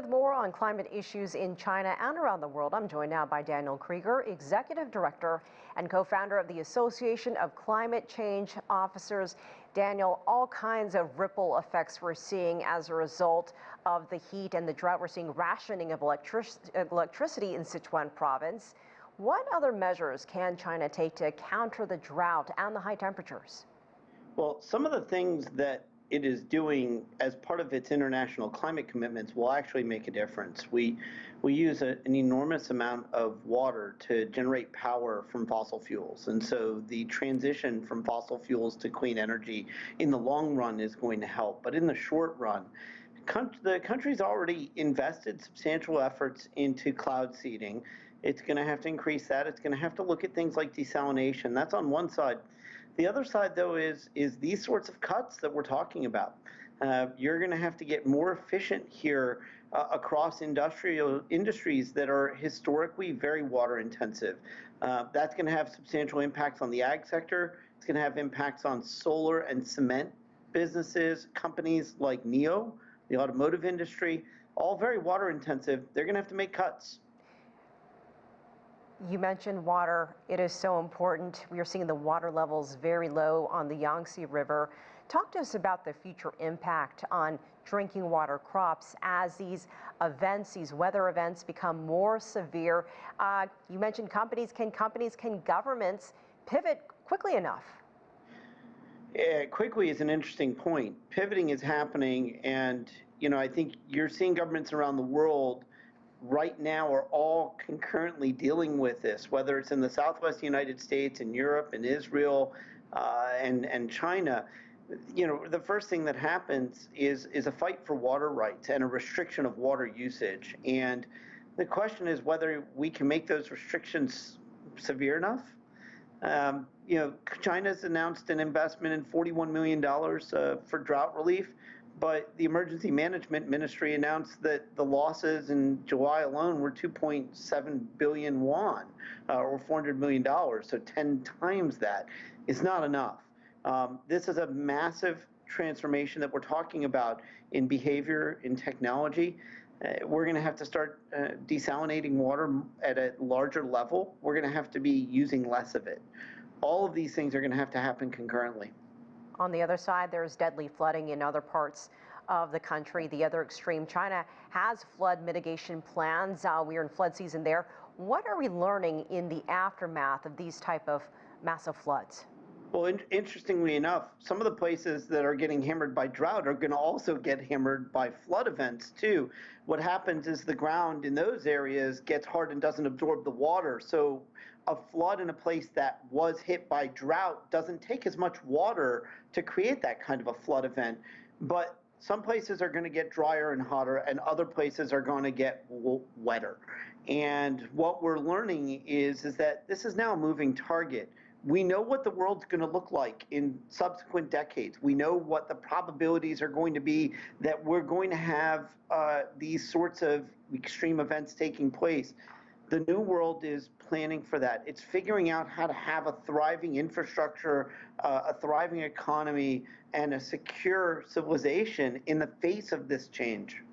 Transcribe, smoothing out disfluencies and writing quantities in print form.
With more on climate issues in China and around the world, I'm joined now by Daniel Kreeger, Executive Director and co-founder of the Association of Climate Change Officers. Daniel, all kinds of ripple effects we're seeing as a result of the heat and the drought. We're seeing rationing of electricity in Sichuan province. What other measures can China take to counter the drought and the high temperatures? Well, some of the things that it is doing as part of its international climate commitments will actually make a difference. We use an enormous amount of water to generate power from fossil fuels. And so the transition from fossil fuels to clean energy in the long run is going to help. But in the short run, the country's already invested substantial efforts into cloud seeding. It's going to have to increase that. It's going to have to look at things like desalination. That's on one side. The other side, though, is these sorts of cuts that we're talking about. You're going to have to get more efficient here across industries that are historically very water intensive. That's going to have substantial impacts on the ag sector. It's going to have impacts on solar and cement businesses, companies like NEO, the automotive industry, all very water intensive. They're going to have to make cuts. You mentioned water. It is so important. We are seeing the water levels very low on the Yangtze River. Talk to us about the future impact on drinking water crops as these events, these weather events, become more severe. You mentioned companies. Can governments pivot quickly enough? Yeah, quickly is an interesting point. Pivoting is happening, and I think you're seeing governments around the world right now are all concurrently dealing with this, whether it's in the Southwest United States, in Europe, in Israel, and China. The first thing that happens is a fight for water rights and a restriction of water usage. And the question is whether we can make those restrictions severe enough. China's announced an investment in $41 million for drought relief. But the Emergency Management Ministry announced that the losses in July alone were 2.7 billion won, or $400 million, so 10 times that. It's not enough. This is a massive transformation that we're talking about in behavior, in technology. We're going to have to start desalinating water at a larger level. We're going to have to be using less of it. All of these things are going to have to happen concurrently. On the other side, there's deadly flooding in other parts of the country. The other extreme, China has flood mitigation plans. We are in flood season there. What are we learning in the aftermath of these type of massive floods? Well, interestingly enough, some of the places that are getting hammered by drought are going to also get hammered by flood events too. What happens is the ground in those areas gets hard and doesn't absorb the water. So a flood in a place that was hit by drought doesn't take as much water to create that kind of a flood event. But some places are going to get drier and hotter, and other places are going to get wetter. And what we're learning is that this is now a moving target. We know what the world's going to look like in subsequent decades. We know what the probabilities are going to be that we're going to have these sorts of extreme events taking place. The new world is planning for that. It's figuring out how to have a thriving infrastructure, a thriving economy, and a secure civilization in the face of this change.